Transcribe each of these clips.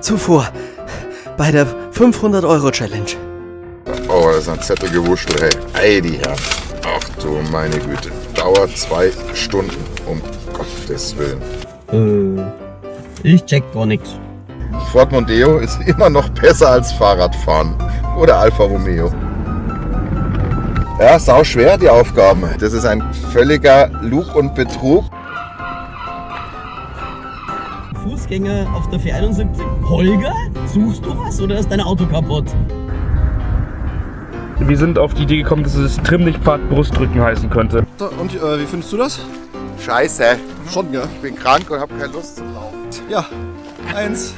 Zufuhr bei der 500-Euro-Challenge. Oh, das ist ein Zettel gewurschtelt, hey. Ei, die Herren. Ach du meine Güte. Dauert 2 Stunden, um Gottes Willen. Ich check gar nichts. Ford Mondeo ist immer noch besser als Fahrradfahren. Oder Alfa Romeo. Ja, sau schwer die Aufgaben. Das ist ein völliger Lug und Betrug. Fußgänger auf der 471. Holger, suchst du was oder ist dein Auto kaputt? Wir sind auf die Idee gekommen, dass es Trimmlichtpfad Brustdrücken heißen könnte. Und wie findest du das? Scheiße. Schon, ja. Ich bin krank und habe keine Lust zu laufen. Ja. 1.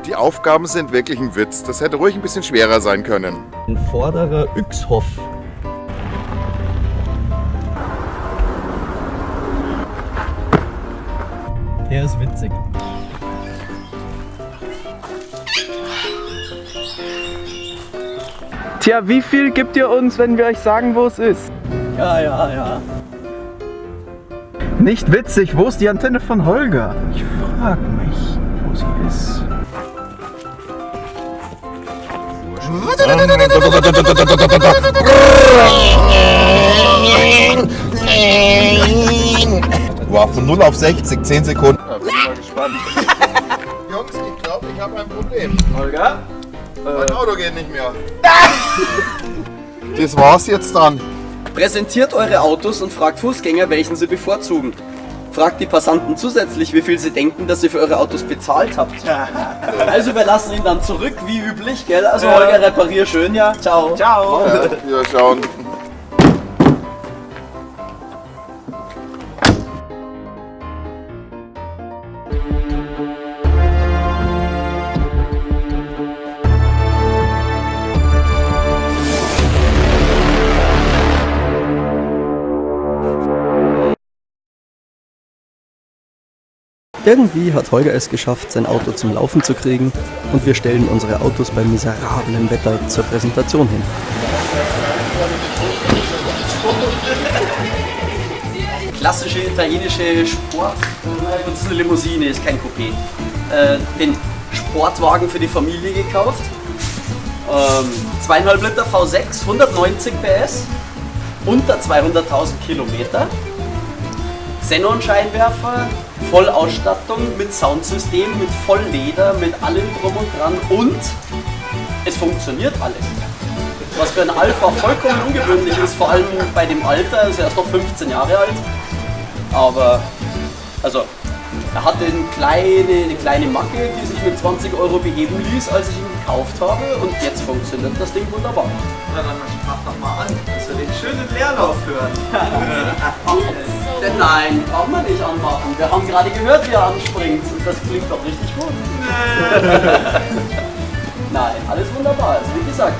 Die Aufgaben sind wirklich ein Witz. Das hätte ruhig ein bisschen schwerer sein können. Ein vorderer Yxhoff. Der ist witzig. Tja, wie viel gibt ihr uns, wenn wir euch sagen, wo es ist? Ja. Nicht witzig, wo ist die Antenne von Holger? Ich frag mich, wo sie ist. Wow, von 0 auf 60, 10 Sekunden. Da bin ich mal gespannt. Jungs, ich glaube, ich habe ein Problem. Holger? Mein Auto geht nicht mehr. Das war's jetzt dann. Präsentiert eure Autos und fragt Fußgänger, welchen sie bevorzugen. Fragt die Passanten zusätzlich, wie viel sie denken, dass ihr für eure Autos bezahlt habt. Also wir lassen ihn dann zurück, wie üblich, gell? Also Holger, reparier schön, ja? Ciao. Ciao. Ja, wir schauen. Irgendwie hat Holger es geschafft, sein Auto zum Laufen zu kriegen und wir stellen unsere Autos bei miserablem Wetter zur Präsentation hin. Klassische italienische Sport. Das ist eine Limousine, ist kein Coupé. Den Sportwagen für die Familie gekauft. 2,5 Liter V6, 190 PS, unter 200.000 Kilometer. Xenon-Scheinwerfer, Vollausstattung mit Soundsystem, mit Vollleder, mit allem drum und dran und es funktioniert alles. Was für ein Alpha vollkommen ungewöhnlich ist, vor allem bei dem Alter, ist er erst noch 15 Jahre alt. Aber, also, er hatte eine kleine Macke, die sich mit 20 Euro beheben ließ, als ich ihn gekauft habe und jetzt funktioniert das Ding wunderbar. Na dann mach doch mal an, dass wir den schönen Leerlauf hören. Nein, brauchen wir nicht anmachen. Wir haben gerade gehört, wie er anspringt und das klingt doch richtig gut. Nein, alles wunderbar. Also wie gesagt,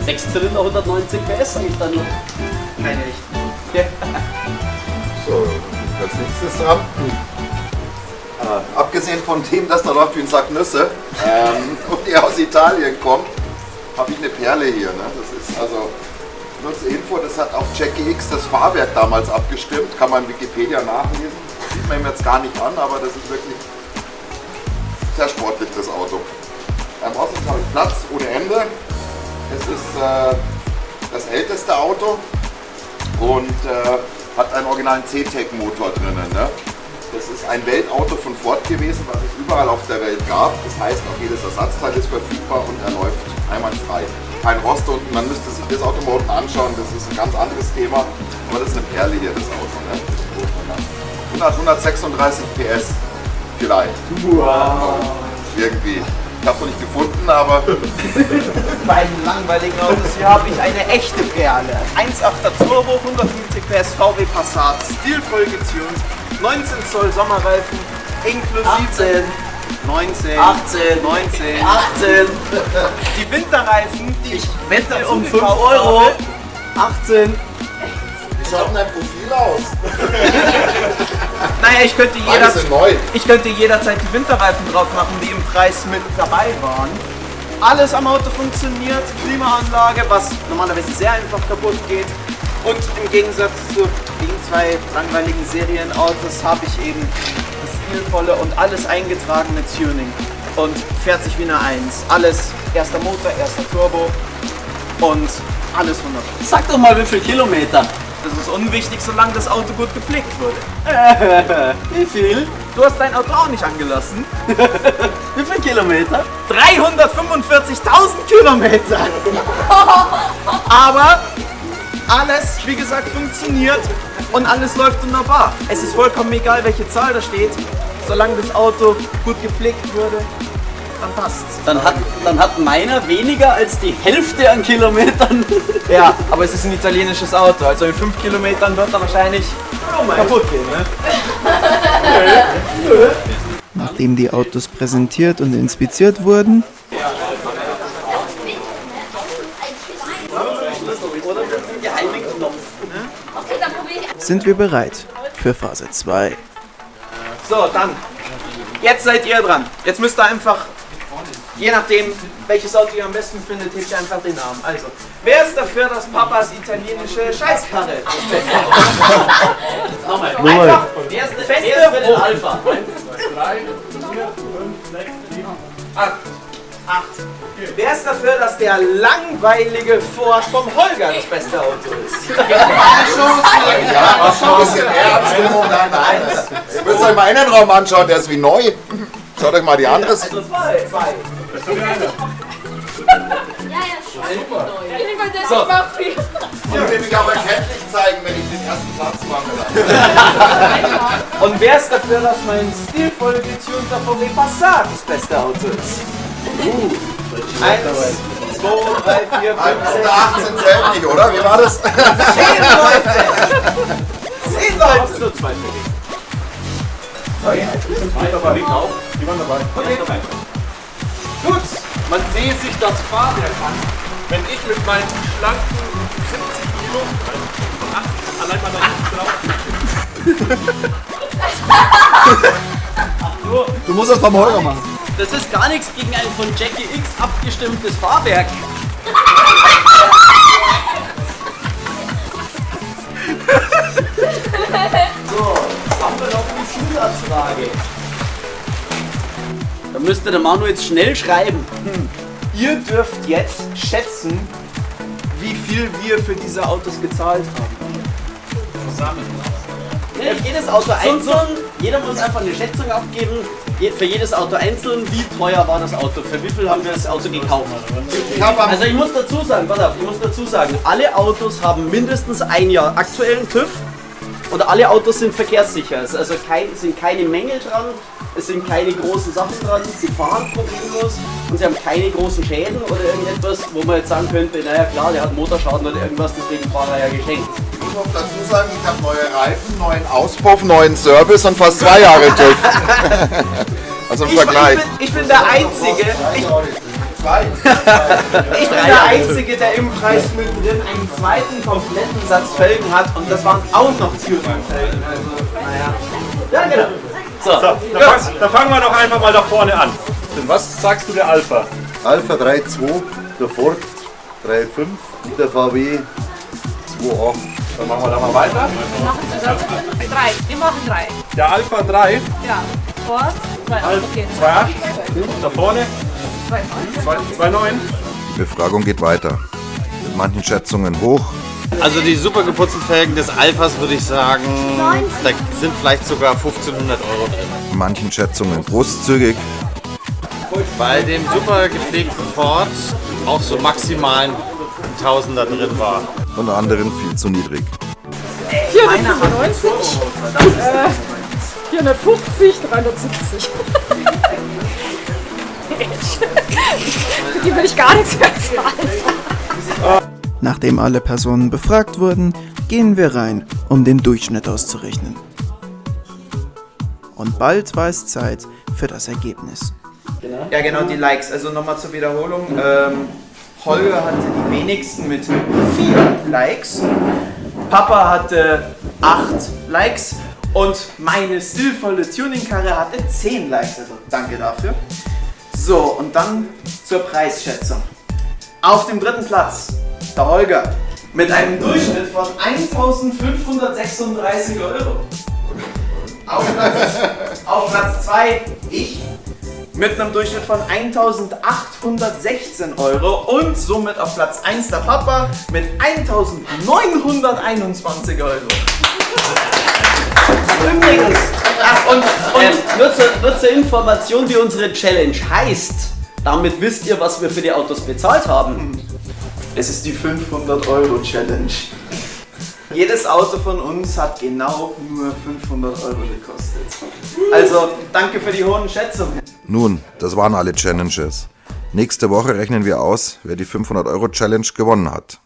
6 Zylinder, 190 PS sage ich dann nur. Keine echten. So, als nächstes dran. Abgesehen von dem, dass da läuft wie ein Sack Nüsse und der aus Italien kommt, habe ich eine Perle hier. Ne? Das ist also, nur zur Info, das hat auch Jackie X das Fahrwerk damals abgestimmt, kann man in Wikipedia nachlesen. Sieht man ihm jetzt gar nicht an, aber das ist wirklich sehr sportlich, das Auto. Außerdem habe ich Platz ohne Ende. Es ist das älteste Auto und hat einen originalen C-Tech-Motor drinnen. Ne? Das ist ein Weltauto von Ford gewesen, was es überall auf der Welt gab. Das heißt, auch jedes Ersatzteil ist verfügbar und er läuft einwandfrei. Kein Rost unten, man müsste sich das Auto mal unten anschauen, das ist ein ganz anderes Thema. Aber das ist eine Perle hier, das Auto. Ne? 136 PS vielleicht. Wow. Irgendwie. Ich habe es noch nicht gefunden, aber... Bei den langweiligen Autos hier habe ich eine echte Perle. 1.8er Turbo, 150 PS VW Passat, stilvoll getunt, 19 Zoll Sommerreifen, inklusive 19, 18, 19, 18. die Winterreifen, die Ich wette um 5 gekauft Euro. habe, 18. Wie schaut denn dein Profil aus? Naja, ich könnte, Beide sind neu. ich könnte jederzeit die Winterreifen drauf machen, die im Preis mit dabei waren. Alles am Auto funktioniert, Klimaanlage, was normalerweise sehr einfach kaputt geht. Und im Gegensatz zu den zwei langweiligen Serienautos habe ich eben das stilvolle und alles eingetragene Tuning. Und fährt sich wie eine 1. Alles, erster Motor, erster Turbo und alles wunderbar. Sag doch mal, wie viel Kilometer? Das ist unwichtig, solange das Auto gut gepflegt wurde. Wie viel? Du hast dein Auto auch nicht angelassen. Wie viel Kilometer? 345.000 Kilometer! Aber alles, wie gesagt, funktioniert und alles läuft wunderbar. Es ist vollkommen egal, welche Zahl da steht. Solange das Auto gut gepflegt wurde, dann passt's. Dann hat meiner weniger als die Hälfte an Kilometern. Ja, aber es ist ein italienisches Auto, also in 5 Kilometern wird er wahrscheinlich kaputt gehen, ne? Nachdem die Autos präsentiert und inspiziert wurden, sind wir bereit für Phase 2. So, dann. Jetzt seid ihr dran. Jetzt müsst ihr einfach, je nachdem, welches Auto ihr am besten findet, hebt ihr einfach den Arm. Also, wer ist dafür, dass Papas italienische Scheißkarre Nochmal. einfach wer ist Wer ist für den Alpha? 8. Wer ist dafür, dass der langweilige Ford vom Holger das beste Auto ist? Ja, ein bisschen mehr Abstimmung. Nein. Ihr müsst euch mal einen Raum anschauen, der ist wie neu. Schaut euch mal die andere. Also 2. So. Ich will mich aber kenntlich zeigen, wenn ich den ersten Platz mache. Und wer ist dafür, dass mein stilvoll getunter VW Passat das beste Auto ist? 1, 2, 3, 4, 5, 6, Unter 18 zählt nicht, oder? Wie war das? 10 Leute! 10 Leute! Nur 2. Gut! Man sehe sich das Fahrwerk an, wenn ich mit meinen schlanken 70 Kilo, von 8, allein mal drauf. Du musst das beim Holger machen. Das ist gar nichts gegen ein von Jackie X abgestimmtes Fahrwerk. So, jetzt haben wir noch die Zusatzfrage. Da müsste der Manu jetzt schnell schreiben. Ihr dürft jetzt schätzen, wie viel wir für diese Autos gezahlt haben. Jedes Auto einzeln, jeder muss einfach eine Schätzung abgeben. Für jedes Auto einzeln, wie teuer war das Auto, für wie viel haben wir das Auto gekauft. Also ich muss dazu sagen, pass auf, alle Autos haben mindestens ein Jahr aktuellen TÜV und alle Autos sind verkehrssicher. Es also sind keine Mängel dran, es sind keine großen Sachen dran, sie fahren problemlos und sie haben keine großen Schäden oder irgendetwas, wo man jetzt sagen könnte, naja klar, der hat Motorschaden oder irgendwas, deswegen war er ja geschenkt. Ich muss noch dazu sagen, ich habe neue Reifen, neuen Auspuff, neuen Service und fast 2 Jahre TÜV. Also im Vergleich. Ich bin der Einzige, ich bin der Einzige, der im Preis mittendrin einen zweiten kompletten Satz Felgen hat und das waren auch noch Turing-Felgen. Also, naja. Ja, genau. So, da fangen wir doch einfach mal da vorne an. Was sagst du der Alpha? Alpha 3.2, der Ford 3.5 und der VW 2.8. Dann machen wir da mal weiter. Wir machen zusammen 3. Wir machen 3. Der Alpha 3, Ja. Ford, 2,8. Okay. 2.8, da vorne 2.9. Die Befragung geht weiter. Mit manchen Schätzungen hoch, Also die super geputzten Felgen des Alphas würde ich sagen, da sind vielleicht sogar 1500 € drin. mit manchen Schätzungen großzügig, Bei dem super gepflegten Ford auch so maximal ein Tausender drin war. und anderen viel zu niedrig. 495. 450, 370. Für die will ich gar nichts mehr zahlen. Nachdem alle Personen befragt wurden, gehen wir rein, um den Durchschnitt auszurechnen. Und bald war es Zeit für das Ergebnis. Ja, genau, die Likes. Also nochmal zur Wiederholung. Holger hatte die wenigsten mit 4 Likes. Papa hatte 8 Likes. Und meine stilvolle Tuningkarre hatte 10 Likes. Also danke dafür. So, und dann zur Preisschätzung. Auf dem 3. Platz der Holger mit einem Durchschnitt von 1.536 €. Auf Platz Auf Platz 2 ich mit einem Durchschnitt von 1.816 Euro und somit auf Platz 1 der Papa mit 1.921 Euro. Übrigens, nur zur Information, wie unsere Challenge heißt. Damit wisst ihr, was wir für die Autos bezahlt haben. Es ist die 500 Euro Challenge. Jedes Auto von uns hat genau nur 500 Euro gekostet. Also, danke für die hohen Schätzungen. Nun, das waren alle Challenges. Nächste Woche rechnen wir aus, wer die 500 Euro Challenge gewonnen hat.